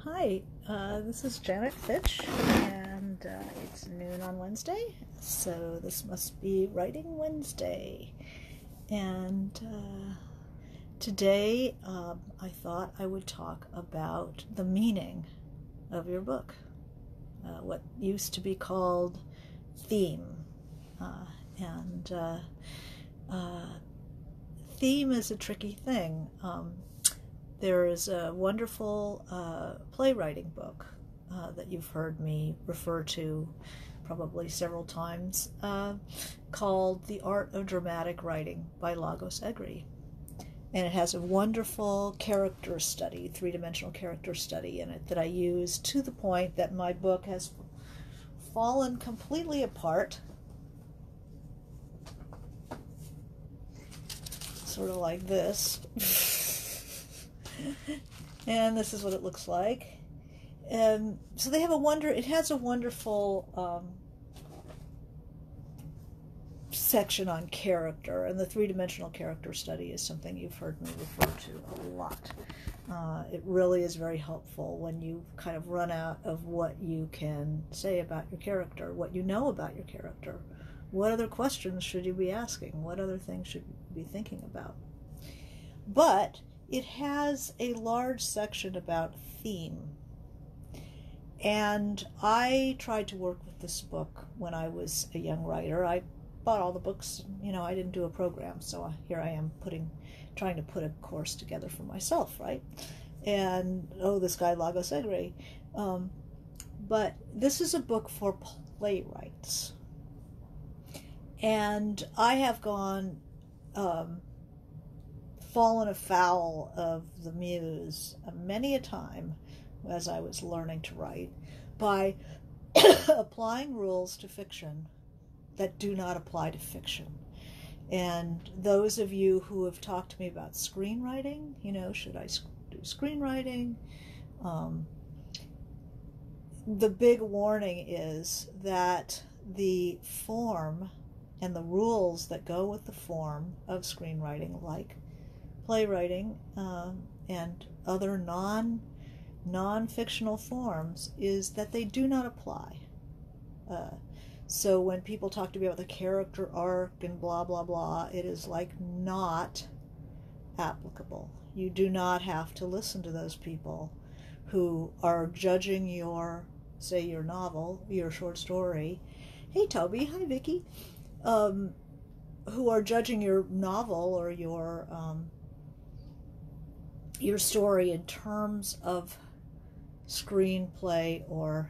Hi, this is Janet Fitch, and it's noon on Wednesday, so this must be Writing Wednesday. And today I thought I would talk about the meaning of your book, what used to be called theme. And theme is a tricky thing. There is a wonderful playwriting book that you've heard me refer to probably several times called The Art of Dramatic Writing by Lagos Egri. And it has a wonderful character study, three-dimensional character study in it that I use to the point that my book has fallen completely apart. Sort of like this. And this is what it looks like. So they have it has a wonderful section on character, and the three-dimensional character study is something you've heard me refer to a lot. It really is very helpful when you kind of run out of what you can say about your character, what you know about your character. What other questions should you be asking? What other things should you be thinking about? But it has a large section about theme. And I tried to work with this book when I was a young writer. I bought all the books, I didn't do a program, so here I am trying to put a course together for myself, right? And, this guy Lagos Egri. But this is a book for playwrights. And I have fallen afoul of the muse many a time as I was learning to write by applying rules to fiction that do not apply to fiction. And those of you who have talked to me about screenwriting, should I do screenwriting? The big warning is that the form and the rules that go with the form of screenwriting, like playwriting and other non-fictional forms, is that they do not apply. So when people talk to me about the character arc and blah, blah, blah, it is not applicable. You do not have to listen to those people who are judging your novel, your short story. Hey, Toby. Hi, Vicky. Who are judging your novel or your story in terms of screenplay or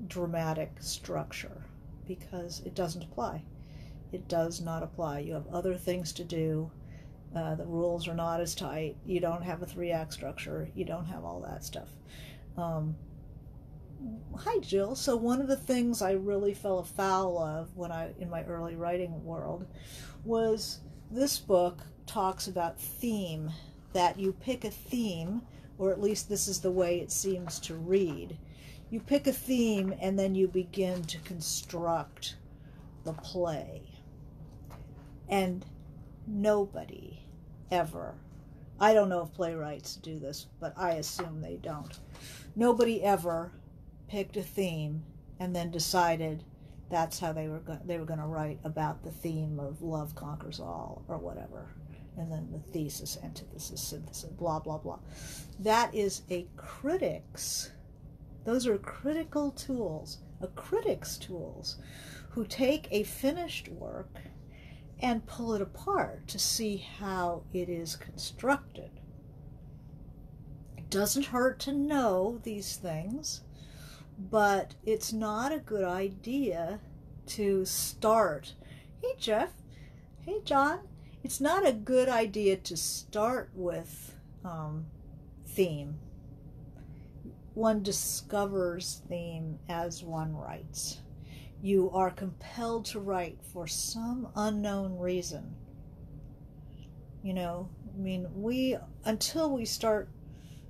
dramatic structure, because it doesn't apply. It does not apply. You have other things to do. The rules are not as tight. You don't have a 3-act structure. You don't have all that stuff. Hi, Jill. So one of the things I really fell afoul of in my early writing world was this book talks about theme, that you pick a theme, or at least this is the way it seems to read. You pick a theme and then you begin to construct the play. And nobody ever, I don't know if playwrights do this, but I assume they don't. Nobody ever picked a theme and then decided that's how they were going to write about the theme of love conquers all or whatever, and then the thesis, antithesis, synthesis, blah, blah, blah. That is those are critical tools, a critic's tools, who take a finished work and pull it apart to see how it is constructed. It doesn't hurt to know these things, but it's not a good idea to start. Hey, Jeff. Hey, John. It's not a good idea to start with theme. One discovers theme as one writes. You are compelled to write for some unknown reason. Until we start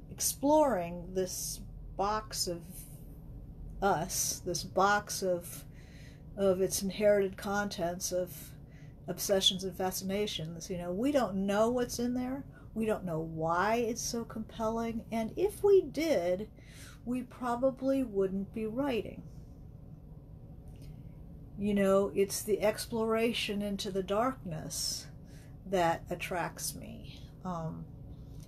exploring this box of us, this box of its inherited contents of obsessions and fascinations, we don't know what's in there. We don't know why it's so compelling, and if we did, we probably wouldn't be writing. You know, it's the exploration into the darkness that attracts me.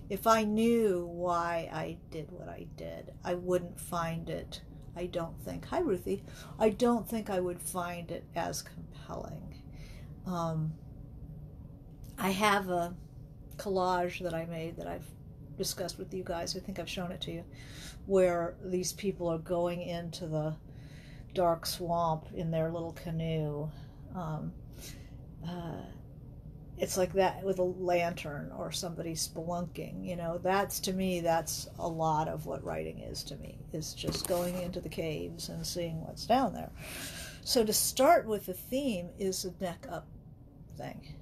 If I knew why I did what I did, I wouldn't find it, I don't think, hi Ruthie, I don't think I would find it as compelling. I have a collage that I made that I've discussed with you guys, I think I've shown it to you, where these people are going into the dark swamp in their little canoe. It's like that with a lantern or somebody spelunking, you know. That's, to me, that's a lot of what writing is to me, is just going into the caves and seeing what's down there. So to start with the theme is a neck up thing.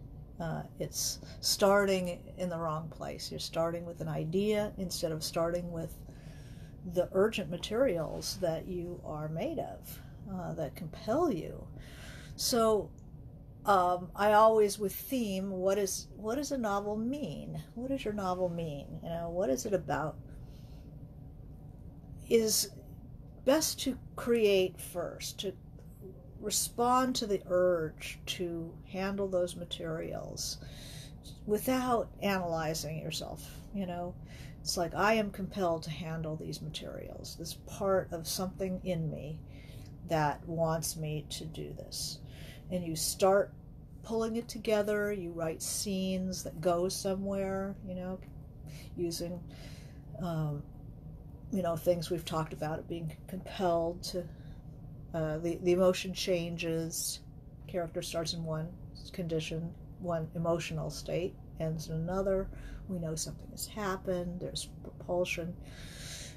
It's starting in the wrong place. You're starting with an idea instead of starting with the urgent materials that you are made of, that compel you. So I always, with theme, what does a novel mean? What does your novel mean? You know, what is it about? Is best to create first, to respond to the urge to handle those materials without analyzing yourself. You know, it's like, I am compelled to handle these materials. This part of something in me that wants me to do this. And you start pulling it together. You write scenes that go somewhere, you know, using, you know, things we've talked about, it being compelled to, the emotion changes. Character starts in one condition, one emotional state, ends in another. We know something has happened. There's propulsion.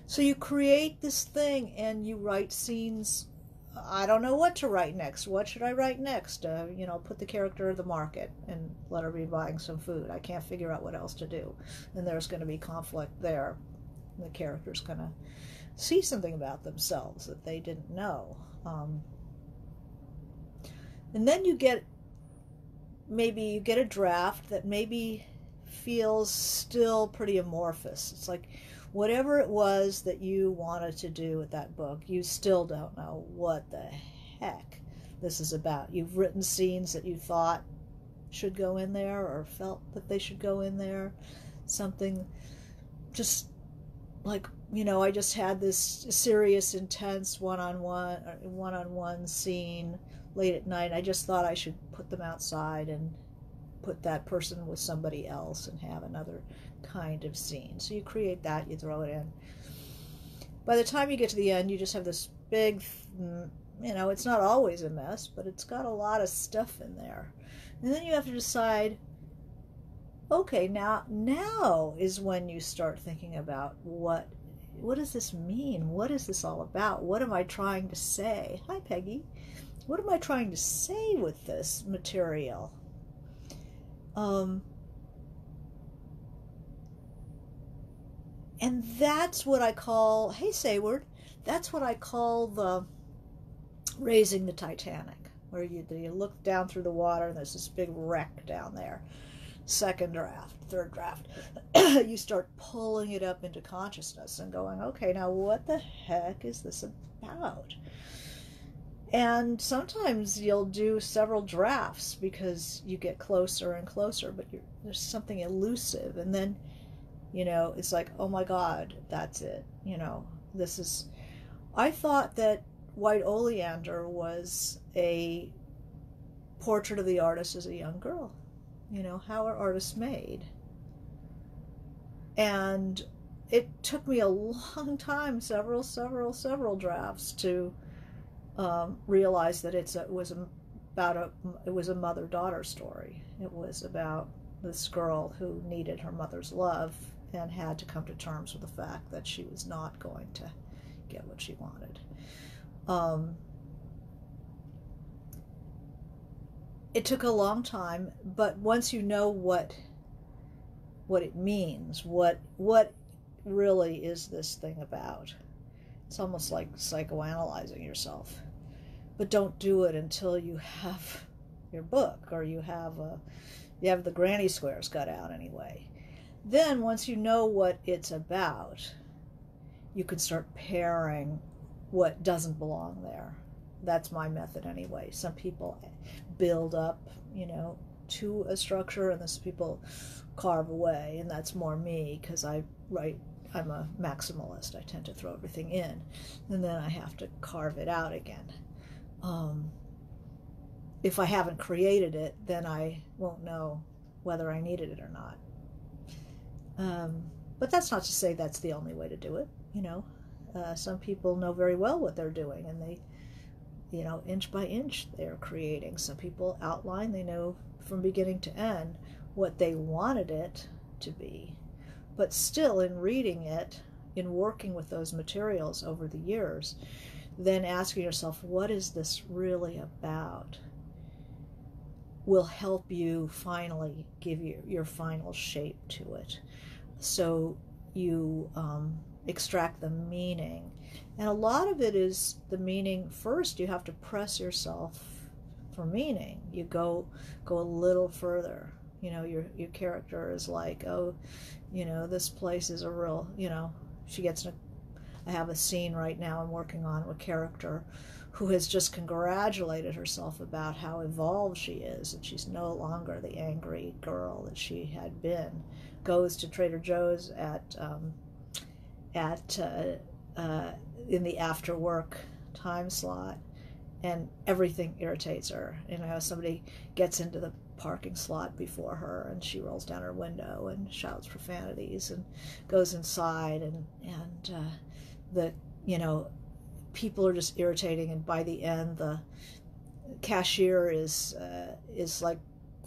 So you create this thing and you write scenes. I don't know what to write next. What should I write next? You know, put the character at the market and let her be buying some food. I can't figure out what else to do. And there's going to be conflict there. The character's going to see something about themselves that they didn't know. And then you get a draft that maybe feels still pretty amorphous. It's like, whatever it was that you wanted to do with that book, you still don't know what the heck this is about. You've written scenes that you thought should go in there or felt that they should go in there. Something just like, you know, I just had this serious, intense one-on-one scene late at night. I just thought I should put them outside and put that person with somebody else and have another kind of scene. So you create that, you throw it in. By the time you get to the end, you just have this big, you know, it's not always a mess, but it's got a lot of stuff in there. And then you have to decide, okay, now is when you start thinking about what does this mean? What is this all about? What am I trying to say? Hi, Peggy. What am I trying to say with this material? And that's what I call, hey, Sayward, that's what I call the raising the Titanic, where you look down through the water and there's this big wreck down there. Second draft, third draft. You start pulling it up into consciousness and going, okay, now what the heck is this about? And sometimes you'll do several drafts because you get closer and closer, but there's something elusive. And then, you know, it's like, oh my God, that's it. You know, this is, I thought that White Oleander was a portrait of the artist as a young girl. You know, how are artists made? And it took me a long time, several drafts to realize that it was a mother-daughter story. It was about this girl who needed her mother's love and had to come to terms with the fact that she was not going to get what she wanted. It took a long time, but once you know what it means, what really is this thing about, it's almost like psychoanalyzing yourself. But don't do it until you have your book, or you have the granny squares cut out anyway. Then once you know what it's about, you can start pairing what doesn't belong there. That's my method anyway. Some people build up, to a structure, and some people carve away, and that's more me because I'm a maximalist. I tend to throw everything in, and then I have to carve it out again. If I haven't created it, then I won't know whether I needed it or not. But that's not to say that's the only way to do it. Some people know very well what they're doing, and they, inch by inch they're creating. Some people outline, they know from beginning to end what they wanted it to be. But still, in reading it, in working with those materials over the years, then asking yourself, what is this really about, will help you finally give your final shape to it. So you extract the meaning. And a lot of it is the meaning. First, you have to press yourself for meaning. You go a little further. Your character is like, oh, this place is a real, she gets in I have a scene right now I'm working on with a character who has just congratulated herself about how evolved she is, and she's no longer the angry girl that she had been. Goes to Trader Joe's in the after work time slot, and everything irritates her. Somebody gets into the parking slot before her, and she rolls down her window and shouts profanities and goes inside, and the people are just irritating, and by the end the cashier is like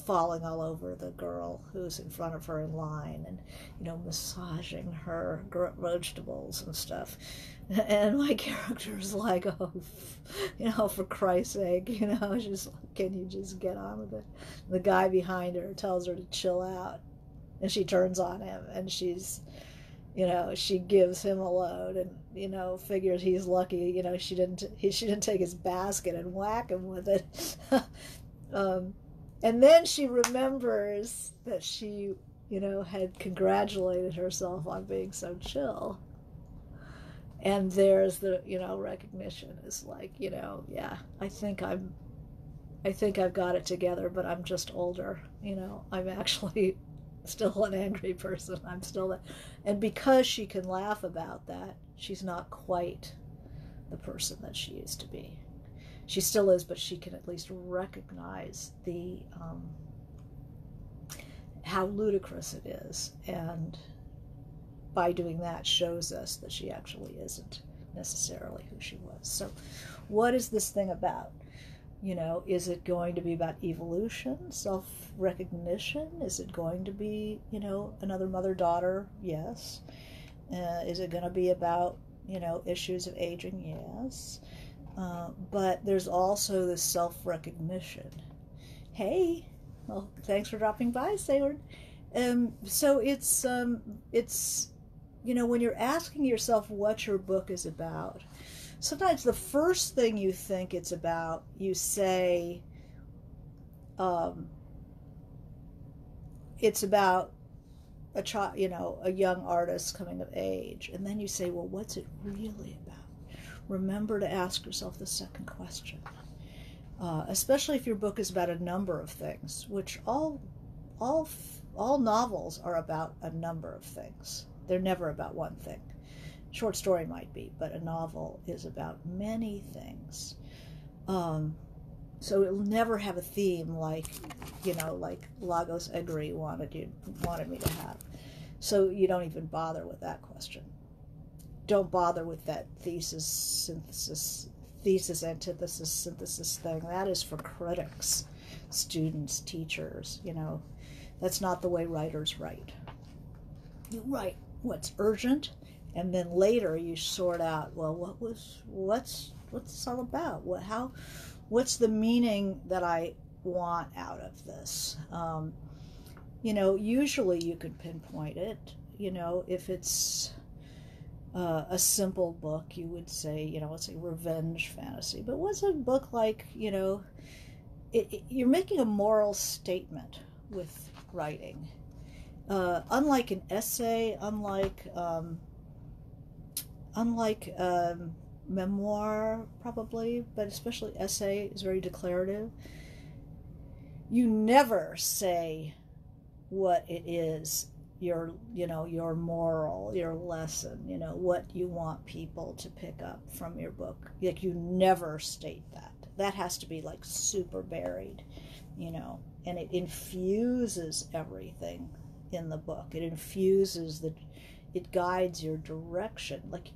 falling all over the girl who's in front of her in line, and massaging her vegetables and stuff. And my character is like, oh, for Christ's sake, she's like, can you just get on with it? The guy behind her tells her to chill out, and she turns on him, and she's, she gives him a load, and figures he's lucky, she didn't take his basket and whack him with it. And then she remembers that she, had congratulated herself on being so chill. And there's the, recognition is like, yeah, I think I've got it together, but I'm just older. I'm actually still an angry person. I'm still that. And because she can laugh about that, she's not quite the person that she used to be. She still is, but she can at least recognize the how ludicrous it is, and by doing that shows us that she actually isn't necessarily who she was. So what is this thing about? Is it going to be about evolution, self-recognition? Is it going to be, another mother-daughter? Yes. Is it going to be about, issues of aging? Yes. But there's also this self-recognition. Hey, well, thanks for dropping by, Sayward. So it's when you're asking yourself what your book is about, sometimes the first thing you think it's about, you say, it's about a child, a young artist coming of age, and then you say, well, what's it really about? Remember to ask yourself the second question, especially if your book is about a number of things, which all novels are about a number of things. They're never about one thing. Short story might be, but a novel is about many things. So it'll never have a theme like Lagos Egri wanted me to have. So you don't even bother with that question. Don't bother with that thesis, antithesis, synthesis thing. That is for critics, students, teachers. That's not the way writers write. You write what's urgent, and then later you sort out, well, what's this all about? What's the meaning that I want out of this? Usually you could pinpoint it. If it's a simple book, you would say, let's say revenge fantasy. But what's a book like, you're making a moral statement with writing. unlike an essay, unlike memoir probably, but especially essay is very declarative. You never say what it is, your moral, your lesson, what you want people to pick up from your book. Like, you never state that. That has to be like super buried, and it infuses everything in the book. It guides your direction. Like,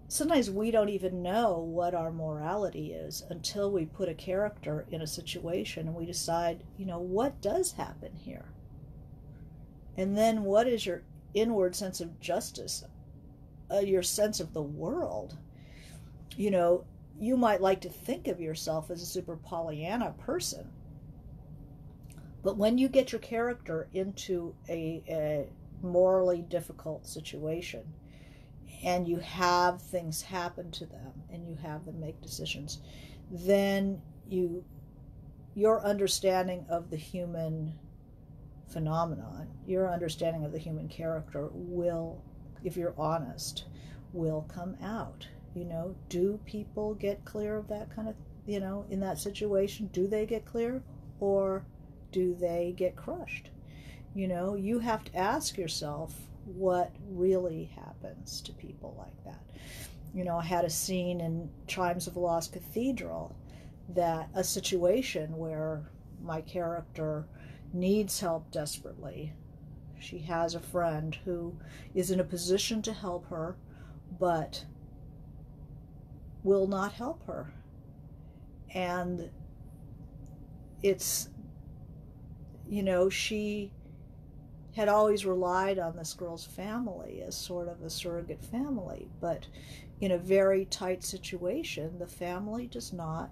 sometimes we don't even know what our morality is until we put a character in a situation and we decide, what does happen here? And then what is your inward sense of justice, your sense of the world? You might like to think of yourself as a super Pollyanna person, but when you get your character into a morally difficult situation, and you have things happen to them, and you have them make decisions, then your understanding of the human phenomenon, your understanding of the human character will, if you're honest, will come out. Do people get clear of that kind of, in that situation? Do they get clear, or do they get crushed? You have to ask yourself what really happens to people like that. I had a scene in Chimes of a Lost Cathedral, that a situation where my character needs help desperately. She has a friend who is in a position to help her, but will not help her. And it's, she had always relied on this girl's family as sort of a surrogate family, but in a very tight situation, the family does not,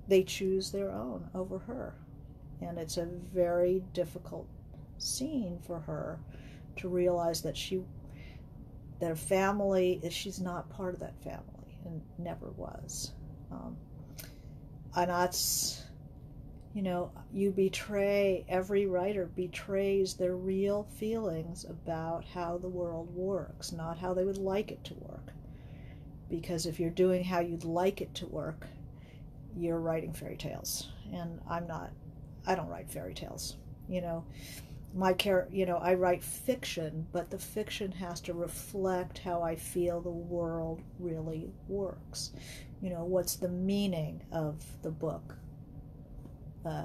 they choose their own over her. And it's a very difficult scene for her to realize that their family, she's not part of that family and never was. And that's, every writer betrays their real feelings about how the world works, not how they would like it to work. Because if you're doing how you'd like it to work, you're writing fairy tales. And I don't write fairy tales. I write fiction, but the fiction has to reflect how I feel the world really works. What's the meaning of the book,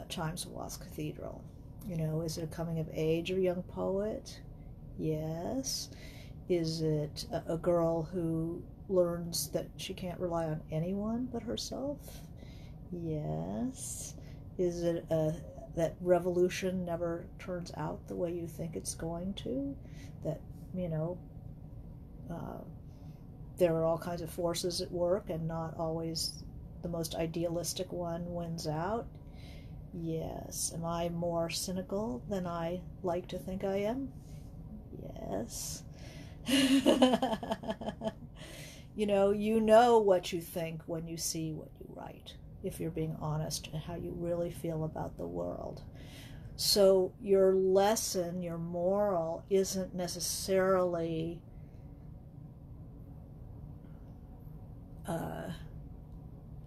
Chimes of a Lost Cathedral? Is it a coming of age of a young poet? Yes. Is it a girl who learns that she can't rely on anyone but herself? Yes. Is it that revolution never turns out the way you think it's going to? That, there are all kinds of forces at work and not always the most idealistic one wins out? Yes. Am I more cynical than I like to think I am? Yes. You know what you think when you see what you write, if you're being honest, and how you really feel about the world. So your lesson, your moral, isn't necessarily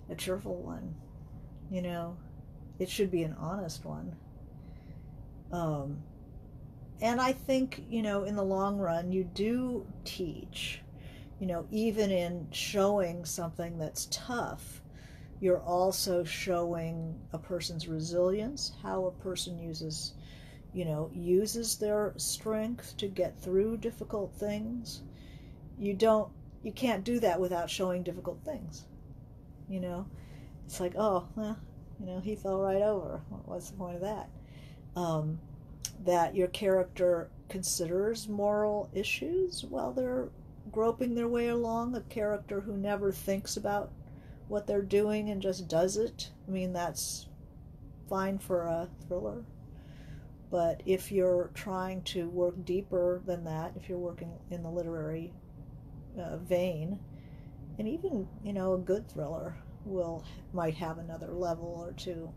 a cheerful one. It should be an honest one. And I think, in the long run, you do teach, even in showing something that's tough, you're also showing a person's resilience, how a person uses their strength to get through difficult things. You can't do that without showing difficult things. It's like, oh, well, he fell right over. What's the point of that? That your character considers moral issues while they're groping their way along. A character who never thinks about what they're doing and just does it. That's fine for a thriller. But if you're trying to work deeper than that, if you're working in the literary vein, and even, a good thriller might have another level or two,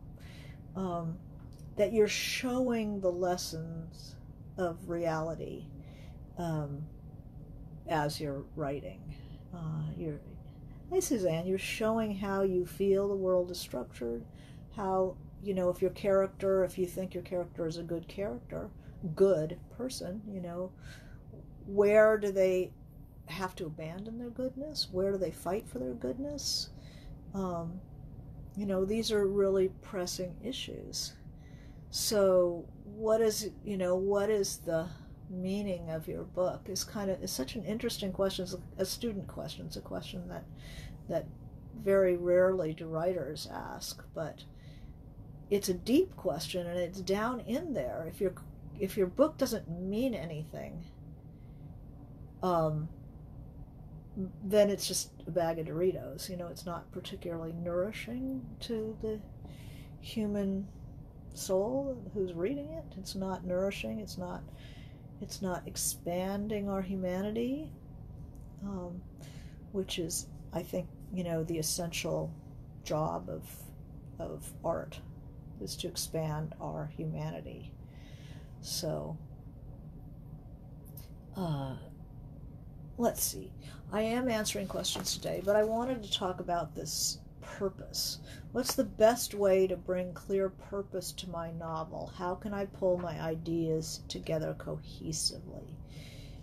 that you're showing the lessons of reality as you're writing. Hi Suzanne, you're showing how you feel the world is structured, how, if you think your character is a good person, where do they have to abandon their goodness? Where do they fight for their goodness? These are really pressing issues. So what is the meaning of your book is such an interesting question. It's a student question. It's a question that very rarely do writers ask, but it's a deep question, and it's down in there. If your book doesn't mean anything, then it's just a bag of Doritos. It's not particularly nourishing to the human soul who's reading it. It's not nourishing. It's not expanding our humanity, which is, I think, the essential job of art, is to expand our humanity. So, let's see. I am answering questions today, but I wanted to talk about this purpose. What's the best way to bring clear purpose to my novel? How can I pull my ideas together cohesively?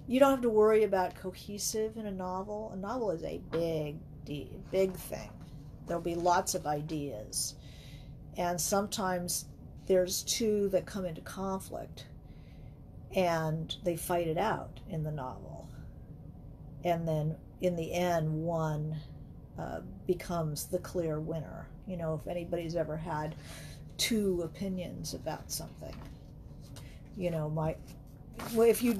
You don't have to worry about cohesive in a novel. A novel is a big thing. There'll be lots of ideas. And sometimes there's two that come into conflict, and they fight it out in the novel. And then in the end, one becomes the clear winner. If anybody's ever had two opinions about something, if you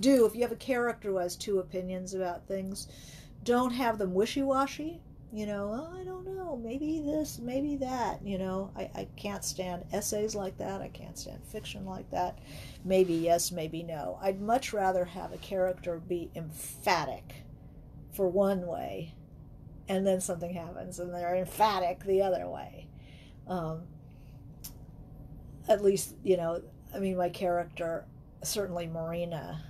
have a character who has two opinions about things, don't have them wishy-washy. Oh, I don't know, maybe this, maybe that. I can't stand essays like that. I can't stand fiction like that. Maybe yes, maybe no. I'd much rather have a character be emphatic for one way, and then something happens and they're emphatic the other way. At least, my character, certainly Marina,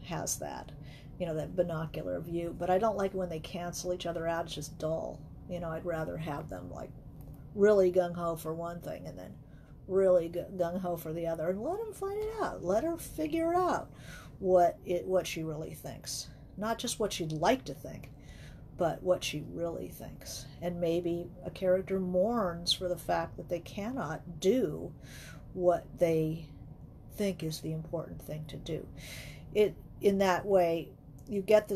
has that, that binocular view. But I don't like when they cancel each other out. It's just dull. I'd rather have them like really gung-ho for one thing and then really gung-ho for the other, and let them find it out. Let her figure out what she really thinks. Not just what she'd like to think, but what she really thinks. And maybe a character mourns for the fact that they cannot do what they think is the important thing to do. In that way, you get a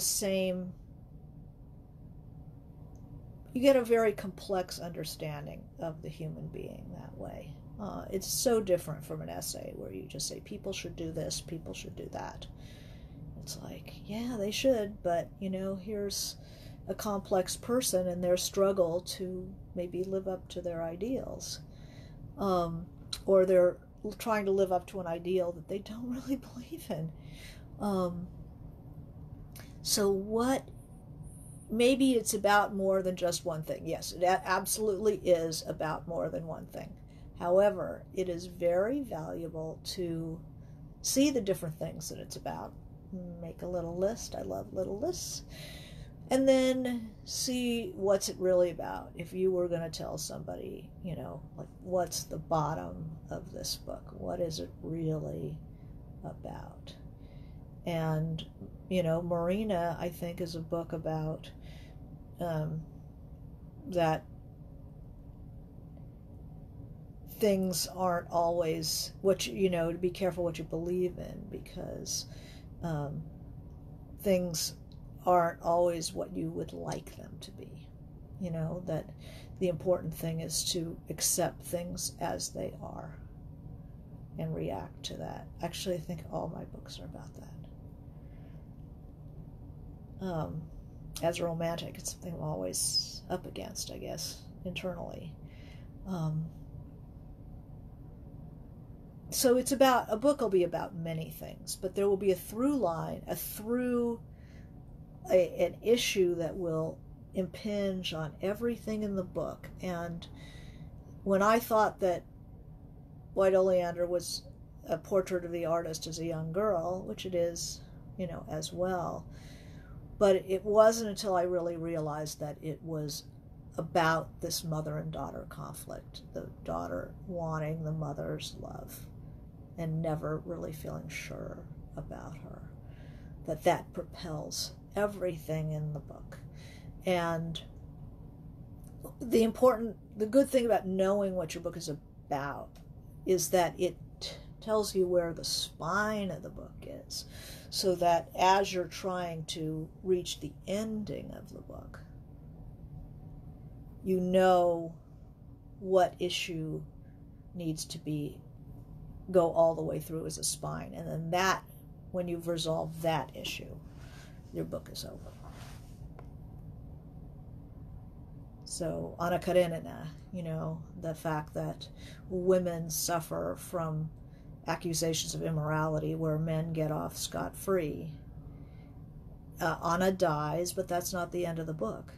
very complex understanding of the human being that way. It's so different from an essay where you just say, people should do this, people should do that. It's like, yeah, they should, but, here's a complex person and their struggle to maybe live up to their ideals. Or they're trying to live up to an ideal that they don't really believe in. So maybe it's about more than just one thing. Yes, it absolutely is about more than one thing. However, it is very valuable to see the different things that it's about. Make a little list. I love little lists. And then see what's it really about. If you were going to tell somebody, like, what's the bottom of this book? What is it really about? And, Marina, I think, is a book about that things aren't always to be careful what you believe in, because things aren't always what you would like them to be. That the important thing is to accept things as they are and react to that. Actually, I think all my books are about that. As a romantic, it's something I'm always up against, I guess, internally. So a book will be about many things, but there will be a through line, an issue that will impinge on everything in the book. And when I thought that White Oleander was a portrait of the artist as a young girl, which it is, as well. But it wasn't until I really realized that it was about this mother and daughter conflict, the daughter wanting the mother's love and never really feeling sure about her, that propels everything in the book. And the good thing about knowing what your book is about is that it tells you where the spine of the book is, so that as you're trying to reach the ending of the book, you know what issue needs to go all the way through as a spine. And then that, when you've resolved that issue, your book is over. So, Anna Karenina, the fact that women suffer from accusations of immorality where men get off scot-free. Anna dies, but that's not the end of the book.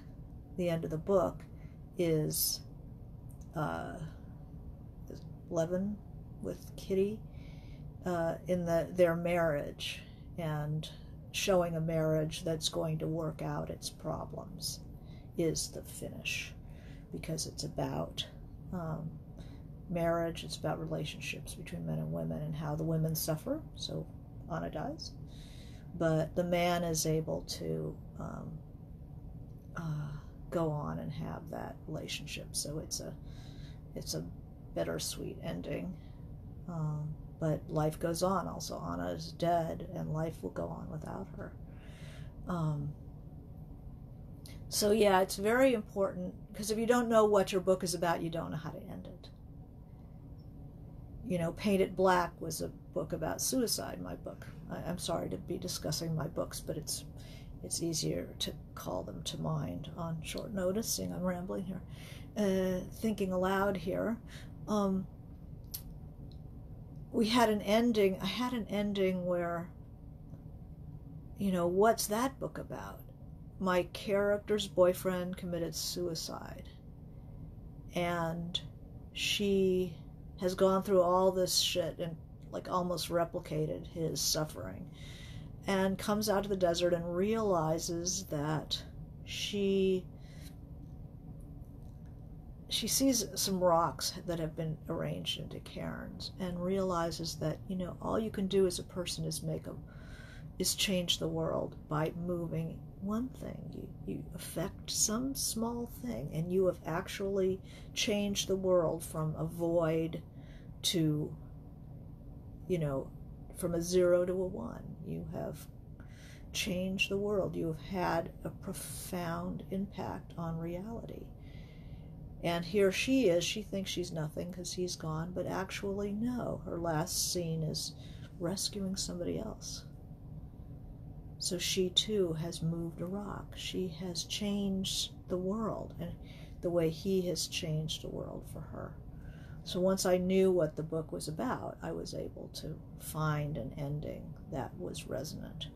The end of the book is Levin with Kitty in their marriage, and showing a marriage that's going to work out its problems is the finish, because it's about marriage, it's about relationships between men and women and how the women suffer. So Anna dies, but the man is able to go on and have that relationship. So it's a bittersweet ending, but life goes on. Also, Anna is dead, and life will go on without her. So yeah, it's very important, because if you don't know what your book is about, you don't know how to end it. Paint It Black was a book about suicide, my book. I'm sorry to be discussing my books, but it's easier to call them to mind on short notice, seeing I'm rambling here. Thinking aloud here. I had an ending where, what's that book about? My character's boyfriend committed suicide, and she has gone through all this shit and almost replicated his suffering, and comes out to the desert and realizes that she sees some rocks that have been arranged into cairns, and realizes that all you can do as a person is change the world by moving one thing. You affect some small thing, and you have actually changed the world from a void to, from a 0 to a 1. You have changed the world. You have had a profound impact on reality. And here she is. She thinks she's nothing because he's gone, but actually no. Her last scene is rescuing somebody else. So she too has moved a rock. She has changed the world, and the way he has changed the world for her. So once I knew what the book was about, I was able to find an ending that was resonant.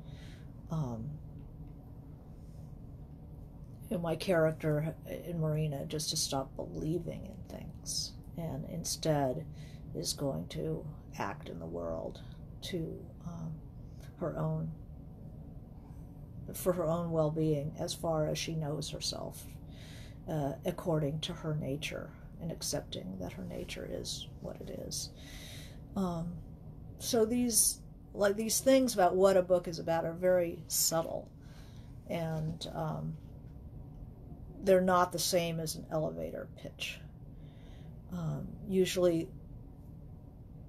My character in Marina just to stop believing in things, and instead is going to act in the world to for her own well-being, as far as she knows herself, according to her nature, and accepting that her nature is what it is. So these things about what a book is about are very subtle, and they're not the same as an elevator pitch. Usually,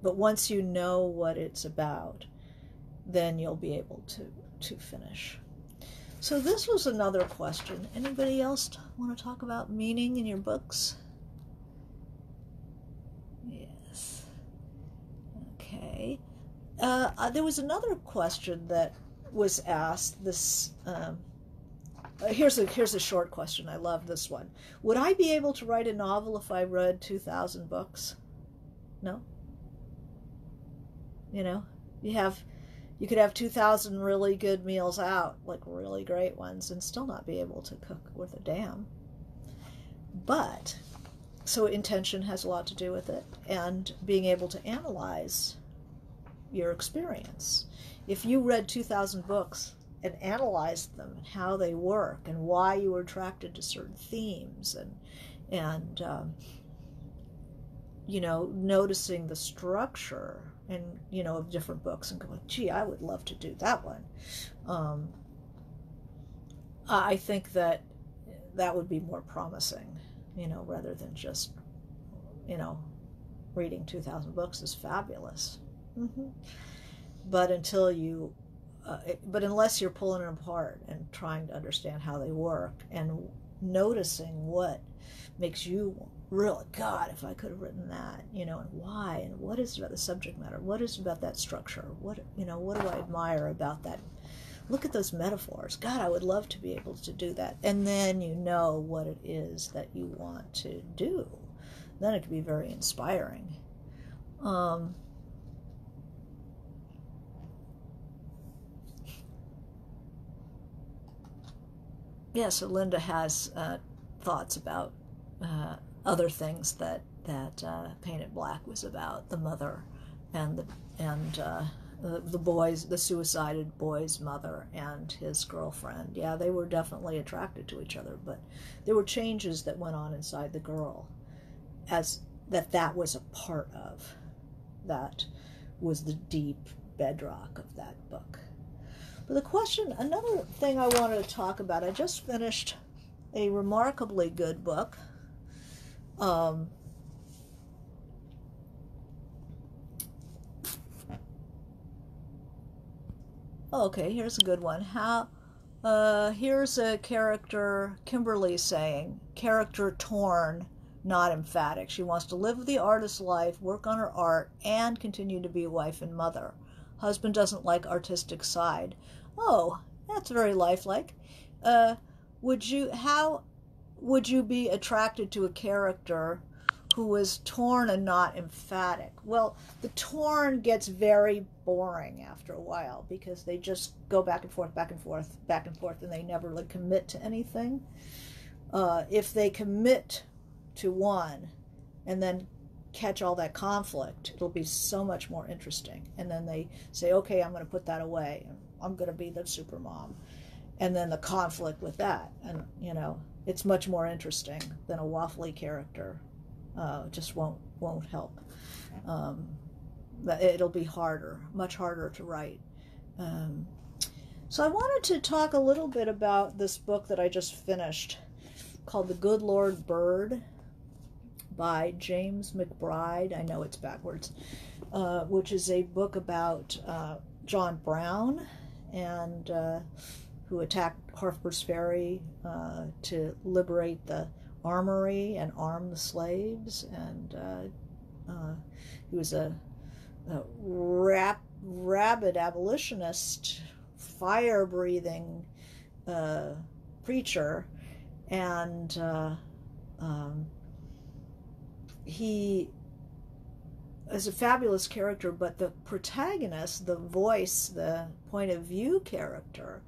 but once you know what it's about, then you'll be able to finish. So this was another question. Anybody else want to talk about meaning in your books? Yes. Okay. There was another question that was asked. This here's a short question. I love this one. Would I be able to write a novel if I read 2,000 books? No. You could have 2,000 really good meals out, like really great ones, and still not be able to cook worth a damn. But, so intention has a lot to do with it, and being able to analyze your experience. If you read 2,000 books and analyzed them and how they work and why you were attracted to certain themes and you know, noticing the structure and, you know, of different books and going, gee, I would love to do that one. I think that would be more promising, you know, rather than just, you know, reading 2,000 books is fabulous. But until you, but unless you're pulling them apart and trying to understand how they work and noticing what makes you really, God, if I could have written that, you know, and why, and what is it about the subject matter? What is it about that structure? What, you know, what do I admire about that? Look at those metaphors. God, I would love to be able to do that. And then you know what it is that you want to do. Then it can be very inspiring. Yeah, so Linda has thoughts about other things that Painted Black was about, the mother and the boys, the suicided boy's mother and his girlfriend. Yeah, they were definitely attracted to each other, but there were changes that went on inside the girl as that was a part of. That was the deep bedrock of that book. But the question, another thing I wanted to talk about, I just finished a remarkably good book. Okay, here's a good one. Here's a character, Kimberly saying, character torn, not emphatic. She wants to live the artist's life, work on her art, and continue to be a wife and mother. Husband doesn't like artistic side. Oh, that's very lifelike. How would you be attracted to a character who was torn and not emphatic? Well, the torn gets very boring after a while because they just go back and forth, back and forth, back and forth, and they never like commit to anything. If they commit to one and then catch all that conflict, it'll be so much more interesting. And then they say, okay, I'm going to put that away. I'm going to be the super mom. And then the conflict with that. And, you know, it's much more interesting than a waffly character. Just won't help. It'll be harder, much harder to write. So I wanted to talk a little bit about this book that I just finished called The Good Lord Bird by James McBride. I know it's backwards, which is a book about John Brown and who attacked Harper's Ferry to liberate the armory and arm the slaves. And he was a rabid abolitionist, fire-breathing preacher, and he is a fabulous character, but the protagonist, the voice, the point of view character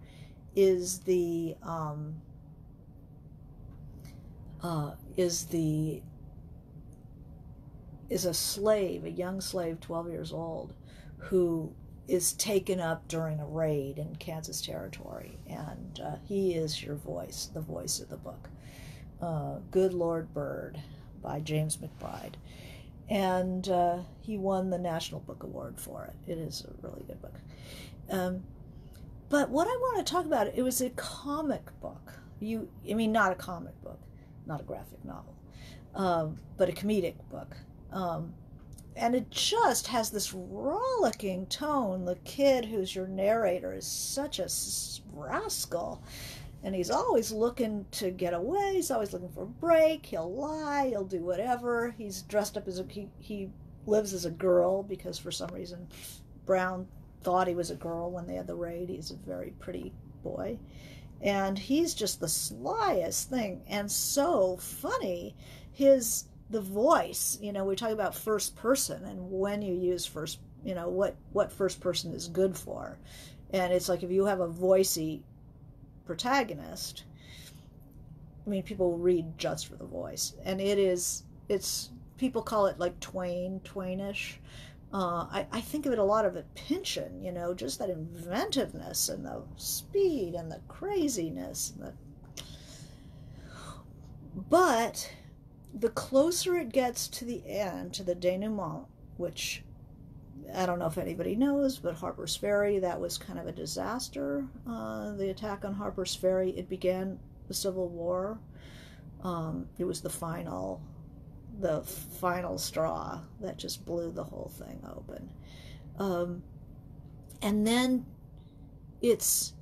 is a slave, a young slave, 12 years old, who is taken up during a raid in Kansas Territory, and he is your voice, the voice of the book. Good Lord Bird by James McBride. And he won the National Book Award for it. It is a really good book. But what I want to talk about, it was a comic book. Not a comic book, not a graphic novel, but a comedic book. And it just has this rollicking tone. The kid who's your narrator is such a rascal. And he's always looking to get away. He's always looking for a break. He'll lie. He'll do whatever. He's dressed up as he lives as a girl because for some reason Brown thought he was a girl when they had the raid. He's a very pretty boy. And he's just the slyest thing and so funny. The voice, we talk about first person and when you use first, what first person is good for. And it's like if you have a voicey protagonist, people read just for the voice. And it's people call it like Twainish, I think of it a lot of it Pynchon, just that inventiveness and the speed and the craziness. But the closer it gets to the end, to the denouement, which I don't know if anybody knows, but Harper's Ferry, that was kind of a disaster. The attack on Harper's Ferry, it began the Civil War. It was the final straw that just blew the whole thing open. And then it's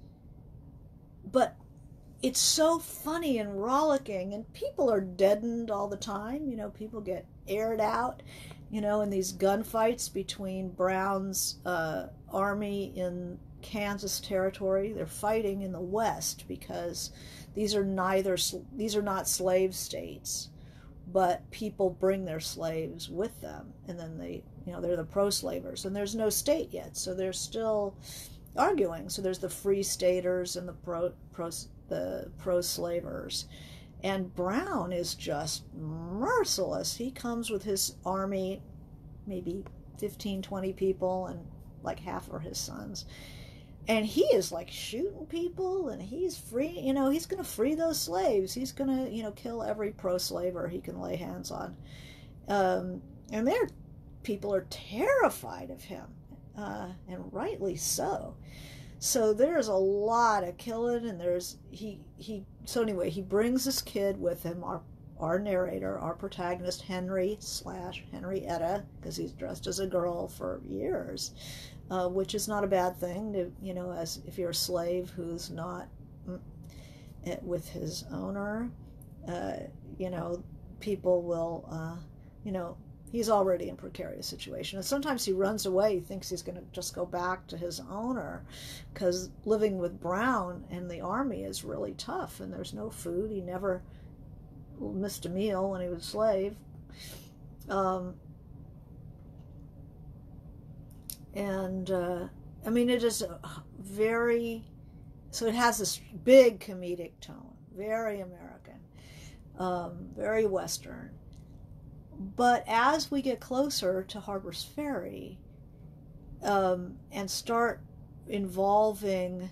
so funny and rollicking, and people are deadened all the time. People get aired out, in these gunfights between Brown's army in Kansas Territory. They're fighting in the West because these are not slave states, but people bring their slaves with them, and then they're the pro-slavers, and there's no state yet, so they're still arguing. So there's the free staters and the pro-slavers, and Brown is just merciless. He comes with his army, maybe 15, 20 people, and like half are his sons. And he is like shooting people, and he's free, he's going to free those slaves. He's going to, kill every pro-slaver he can lay hands on. And people are terrified of him, and rightly so. So there's a lot of killing, and so anyway, he brings this kid with him, our narrator, our protagonist, Henrietta, because he's dressed as a girl for years. Which is not a bad thing, to, as if you're a slave who's not with his owner, people will, he's already in a precarious situation. And sometimes he runs away. He thinks he's going to just go back to his owner, because living with Brown and the army is really tough, and there's no food. He never missed a meal when he was a slave. It is so it has this big comedic tone, very American, very Western. But as we get closer to Harper's Ferry, and start involving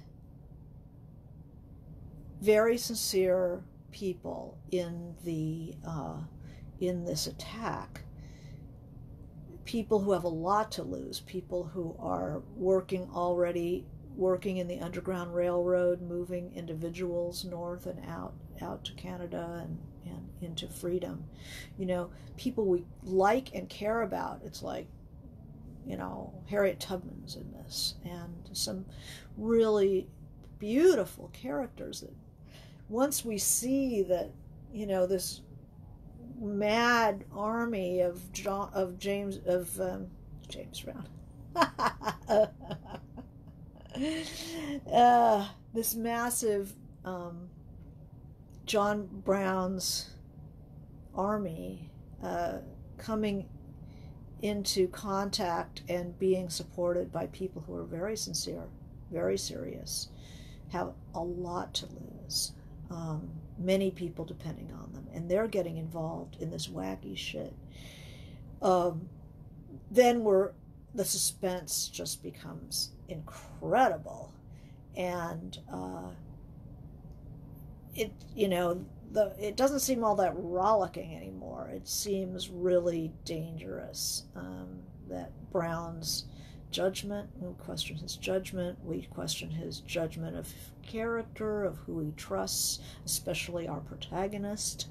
very sincere people in this attack, people who have a lot to lose, people who are working in the Underground Railroad, moving individuals north and out to Canada and into freedom. People we like and care about. It's like, Harriet Tubman's in this, and some really beautiful characters that once we see that, this mad army of James Brown, this massive John Brown's army coming into contact and being supported by people who are very sincere, very serious, have a lot to lose. Many people depending on them, and they're getting involved in this wacky shit. Then the suspense just becomes incredible, and it doesn't seem all that rollicking anymore. It seems really dangerous. That Brown's judgment, we question his judgment, we question his judgment of character, of who he trusts, especially our protagonist.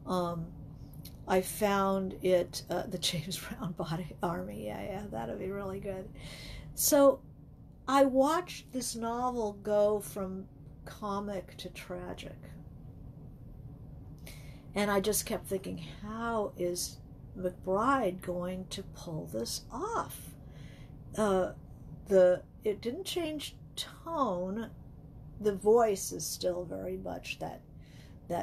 I found it, the James Brown Body Army, yeah, that'd be really good. So I watched this novel go from comic to tragic, and I just kept thinking, how is McBride going to pull this off? It didn't change tone. The voice is still very much that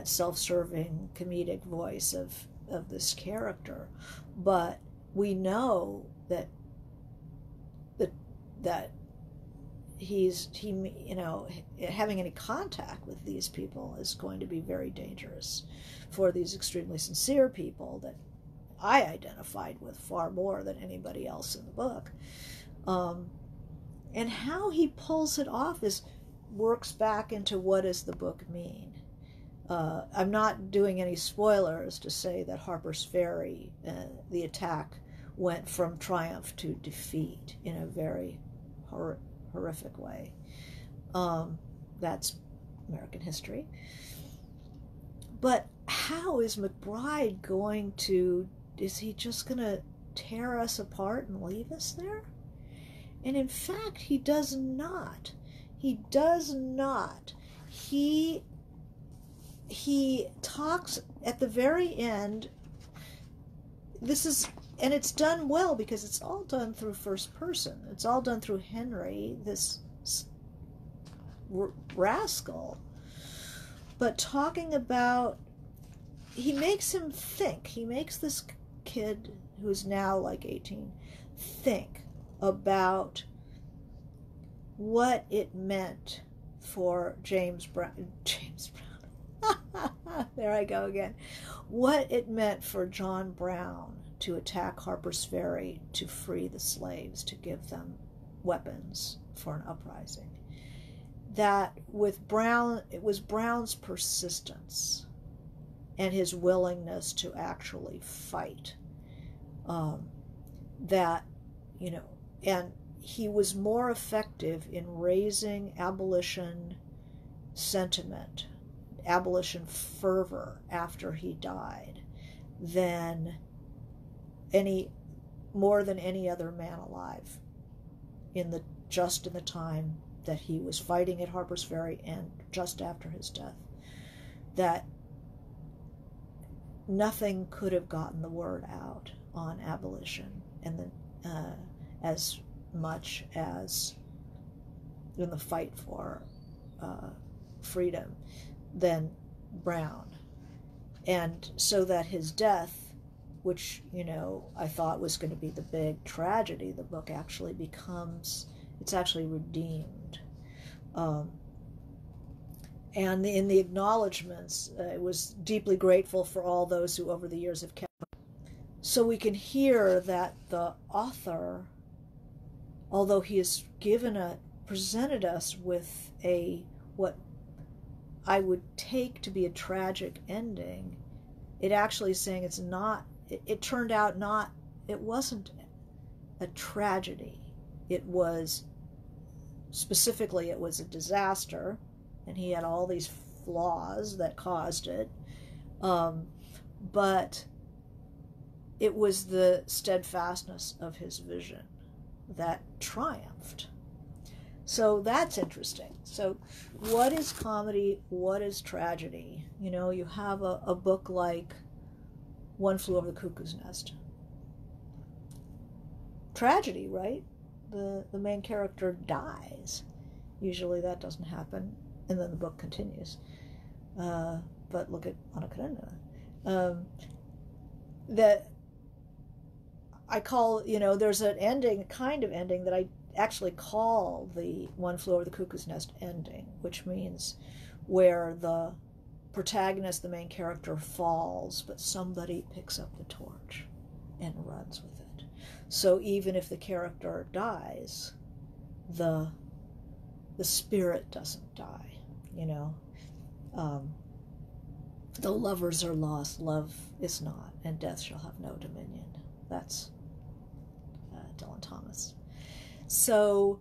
self-serving comedic voice of this character, but we know that having any contact with these people is going to be very dangerous for these extremely sincere people that I identified with far more than anybody else in the book. And how he pulls it off works back into what does the book mean. I'm not doing any spoilers to say that Harper's Ferry, the attack, went from triumph to defeat in a very horrific way. That's American history. But how is McBride going to, is he just going to tear us apart and leave us there? And in fact, he does not. He does not. He talks at the very end. This is, and it's done well because it's all done through first person. It's all done through Henry, this rascal. But talking about, he makes him think. He makes this kid who's now like 18 think about what it meant for James Brown. There I go again. What it meant for John Brown to attack Harper's Ferry to free the slaves, to give them weapons for an uprising. That with Brown, it was Brown's persistence and his willingness to actually fight. That, and he was more effective in raising abolition sentiment, abolition fervor after he died than more than any other man alive in the time that he was fighting at Harper's Ferry and just after his death. That nothing could have gotten the word out on abolition and as much as in the fight for freedom than Brown. And so that his death, which, I thought was going to be the big tragedy, the book actually becomes, it's actually redeemed. And in the acknowledgments, it was deeply grateful for all those who over the years have kept. So we can hear that the author, although he has presented us with what I would take to be a tragic ending, it actually is saying it's not, it turned out it wasn't a tragedy. It was, specifically, it was a disaster, and he had all these flaws that caused it. But it was the steadfastness of his vision that triumphed. So that's interesting. So what is comedy? What is tragedy? You have a book like One Flew Over the Cuckoo's Nest. Tragedy, right? The main character dies. Usually that doesn't happen, and then the book continues. But look at Anna Karenina. That I call, there's an ending, a kind of ending that I actually call the One Flew Over the Cuckoo's Nest ending, which means where the protagonist, the main character, falls, but somebody picks up the torch and runs with it. So even if the character dies, the spirit doesn't die, The lovers are lost, love is not, and death shall have no dominion. That's Dylan Thomas. So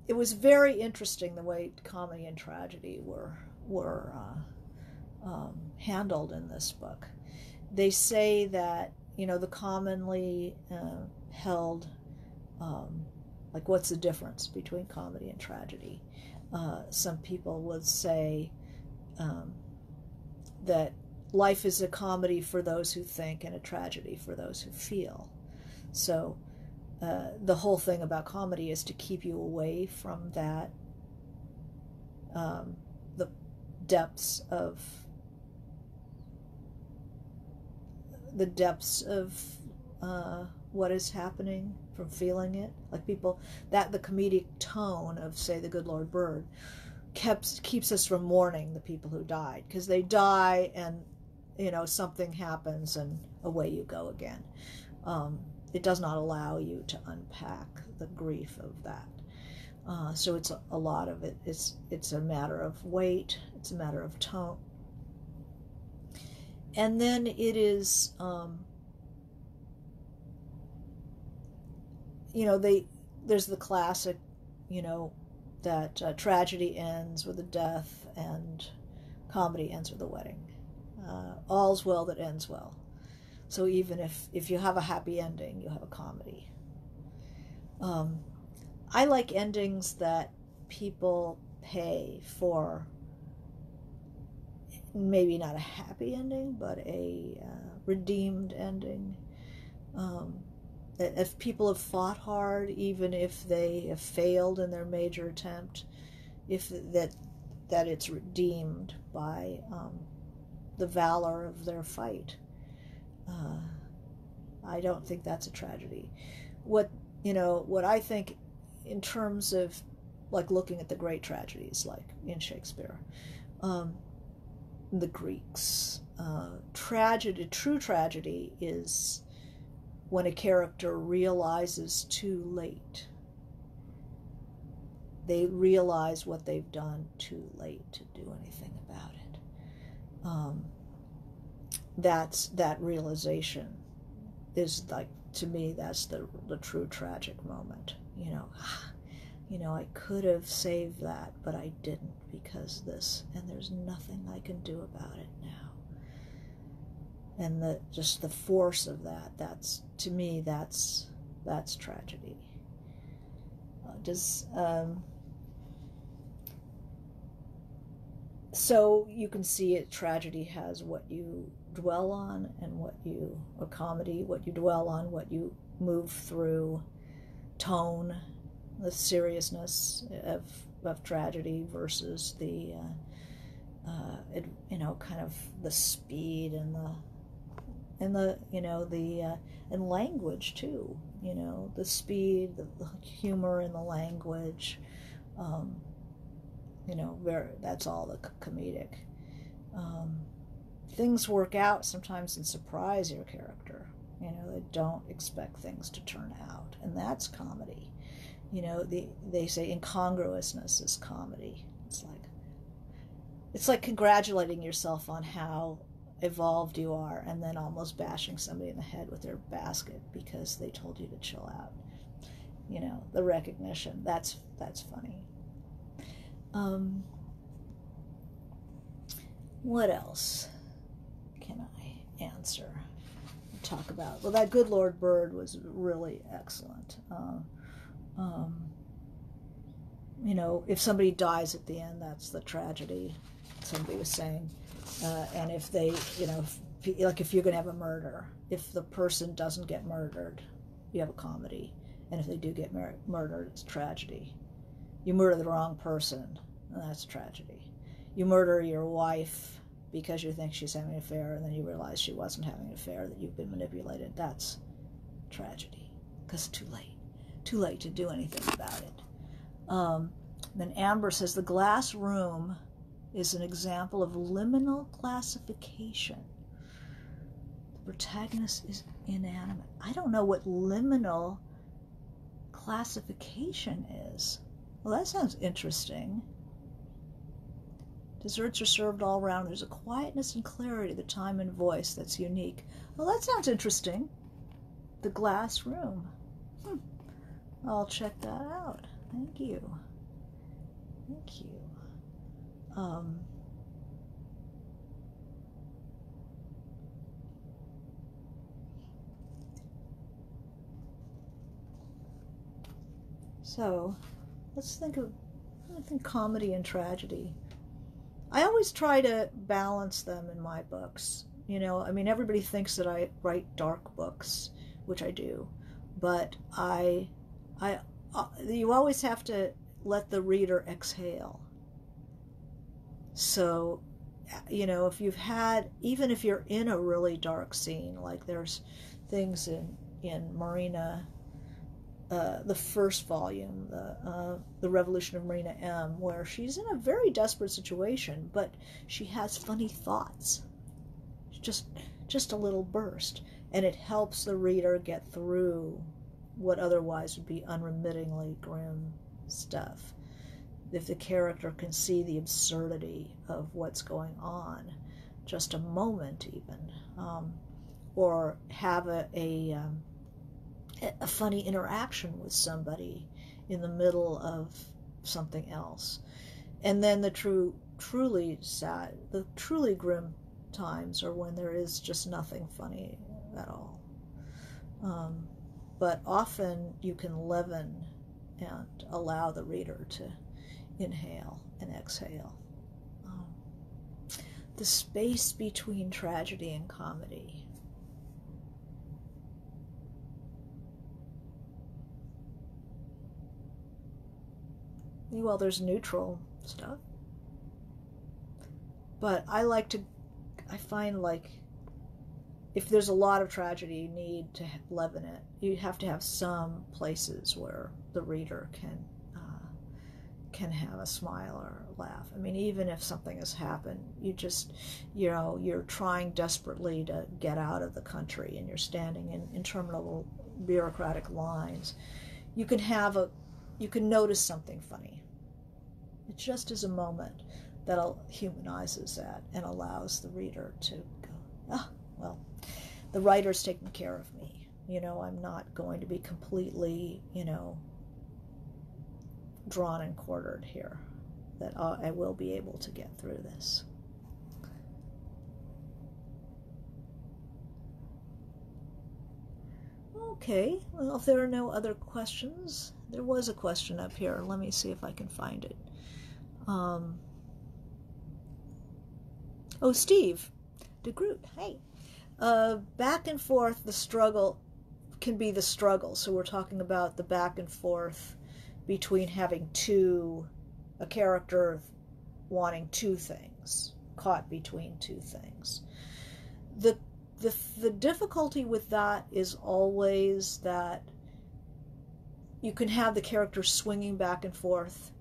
it was very interesting the way comedy and tragedy were handled in this book. They say that, the commonly held, like, what's the difference between comedy and tragedy? Some people would say that life is a comedy for those who think and a tragedy for those who feel. So the whole thing about comedy is to keep you away from that, the depths of what is happening, from feeling it. Like people, that the comedic tone of, say, The Good Lord Bird keeps us from mourning the people who died, because they die and something happens and away you go again. It does not allow you to unpack the grief of that. So it's a lot of it. It's a matter of weight. It's a matter of tone. And then it is, there's the classic, that tragedy ends with a death and comedy ends with a wedding. All's well that ends well. So even if you have a happy ending, you have a comedy. I like endings that people pay for. Maybe not a happy ending, but a redeemed ending. If people have fought hard, even if they have failed in their major attempt, if that it's redeemed by the valor of their fight. I don't think that's a tragedy. What I think in terms of like looking at the great tragedies, like in Shakespeare, the Greeks, true tragedy is when a character realizes too late. They realize what they've done too late to do anything about it. That realization is, like, to me, that's the true tragic moment. I could have saved that, but I didn't because this, and there's nothing I can do about it now. And just the force of that's, to me, that's tragedy. So you can see it, tragedy has what you dwell on and or comedy, what you dwell on, what you move through, tone, the seriousness of tragedy versus the, kind of the speed and and language too, the speed, the humor in the language, that's all the comedic. Things work out sometimes and surprise your character. They don't expect things to turn out, and that's comedy. They say incongruousness is comedy. It's like congratulating yourself on how evolved you are, and then almost bashing somebody in the head with their basket because they told you to chill out. The recognition, that's funny. What else can I answer? Talk about? Well, that Good Lord Bird was really excellent. If somebody dies at the end, that's the tragedy, somebody was saying. And if they, if you're going to have a murder, if the person doesn't get murdered, you have a comedy. And if they do get murdered, it's tragedy. You murder the wrong person, and that's tragedy. You murder your wife because you think she's having an affair, and then you realize she wasn't having an affair, that you've been manipulated. That's tragedy, because it's too late. Too late to do anything about it. Then Amber says, the glass room is an example of liminal classification. The protagonist is inanimate. I don't know what liminal classification is. Well, that sounds interesting. Desserts are served all around. There's a quietness and clarity, the time and voice that's unique. Well, that sounds interesting. The glass room. I'll check that out. Thank you. Thank you. So let's think comedy and tragedy. I always try to balance them in my books. Everybody thinks that I write dark books, which I do, but you always have to let the reader exhale. So, if you've had, even if you're in a really dark scene, like there's things in Marina, the first volume, the Revolution of Marina M, where she's in a very desperate situation, but she has funny thoughts. just a little burst, and it helps the reader get through what otherwise would be unremittingly grim stuff. If the character can see the absurdity of what's going on, just a moment even, or have a funny interaction with somebody in the middle of something else. And then the truly sad, the truly grim times are when there is just nothing funny at all. But often you can leaven and allow the reader to inhale and exhale. The space between tragedy and comedy. Well, there's neutral stuff, but I find like if there's a lot of tragedy, you need to leaven it. You have to have some places where the reader can have a smile or a laugh. I mean, even if something has happened, you're trying desperately to get out of the country and you're standing in interminable bureaucratic lines, you can notice something funny. It just is a moment that humanizes that and allows the reader to go, well, the writer's taking care of me. I'm not going to be completely, drawn and quartered here, that I will be able to get through this. Okay, well, if there are no other questions, there was a question up here. Let me see if I can find it. Steve DeGroot, hey. Back and forth, the struggle can be the struggle. So we're talking about the back and forth between having a character wanting two things, caught between two things. The difficulty with that is always that you can have the character swinging back and forth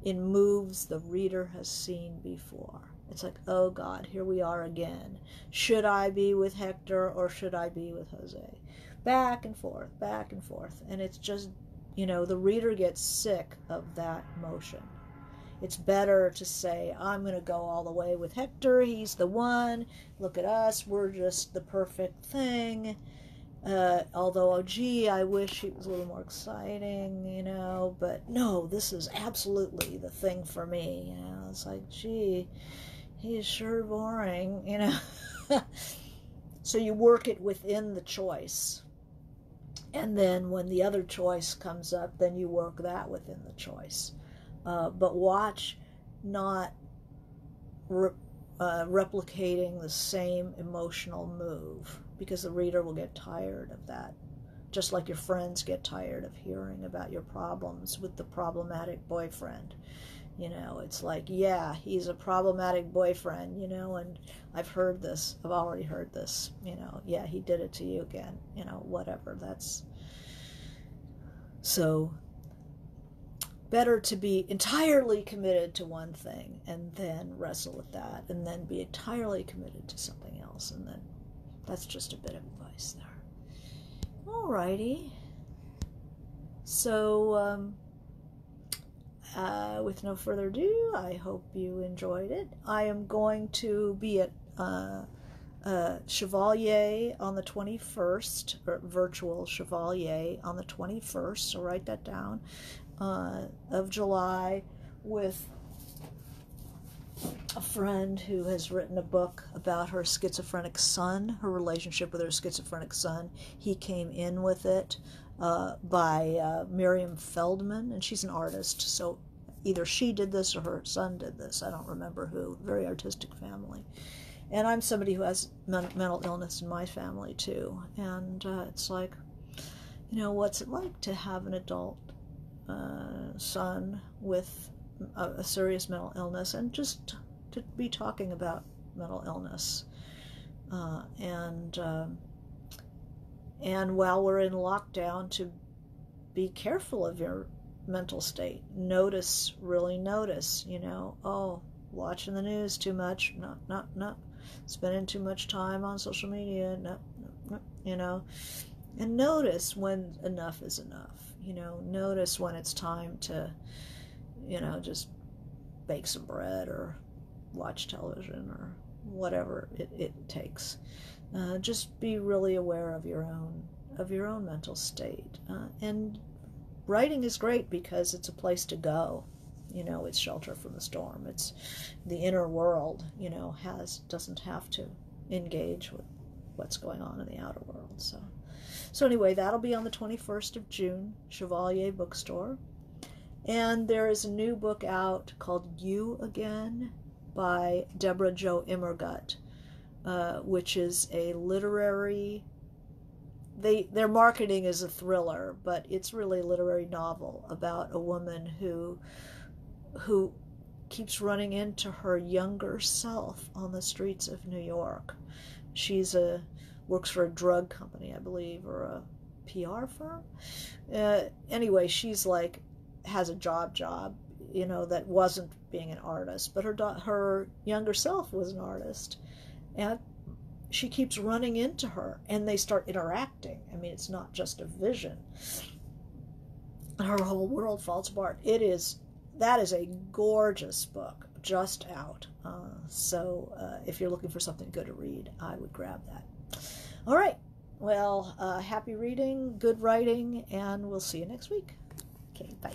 in moves the reader has seen before. It's like, oh God, here we are again. Should I be with Hector or should I be with Jose? Back and forth, and it's just, the reader gets sick of that motion. It's better to say, I'm going to go all the way with Hector. He's the one. Look at us. We're just the perfect thing. Although, I wish it was a little more exciting, but no, this is absolutely the thing for me. It's like, gee, he's sure boring, So you work it within the choice. And then when the other choice comes up, then you work that within the choice. But watch not replicating the same emotional move, because the reader will get tired of that. Just like your friends get tired of hearing about your problems with the problematic boyfriend. It's like, yeah, he's a problematic boyfriend, and I've already heard this, yeah, he did it to you again, whatever. So better to be entirely committed to one thing and then wrestle with that, and then be entirely committed to something else, and then that's just a bit of advice there. Alrighty. So, with no further ado, I hope you enjoyed it. I am going to be at Chevalier on the 21st, or virtual Chevalier on the 21st, so write that down, of July, with a friend who has written a book about her schizophrenic son, her relationship with her schizophrenic son. He came in with it by Miriam Feldman, and she's an artist, so either she did this or her son did this. I don't remember who. Very artistic family. And I'm somebody who has mental illness in my family too, and it's like, what's it like to have an adult son with a serious mental illness, and just to be talking about mental illness, and while we're in lockdown, to be careful of your mental state. Really notice, watching the news too much, no, spending too much time on social media. No, no, no, you know. And notice when enough is enough. You know, notice when it's time to, you know, just bake some bread or watch television or whatever it takes. Just be really aware of your own mental state. And writing is great because it's a place to go. You know, it's shelter from the storm. It's the inner world, you know, doesn't have to engage with what's going on in the outer world. So anyway, that'll be on the 21st of June, Chevalier Bookstore. And there is a new book out called You Again by Deborah Jo Immergut, which is a literary, their marketing is a thriller, but it's really a literary novel about a woman who keeps running into her younger self on the streets of New York. She's works for a drug company, I believe, or a PR firm. Anyway, she's like has a job, you know, that wasn't being an artist, but her younger self was an artist, and she keeps running into her, and they start interacting. I mean, it's not just a vision. Her whole world falls apart. That is a gorgeous book, just out. So if you're looking for something good to read, I would grab that. All right. Well, happy reading, good writing, and we'll see you next week. Okay, bye.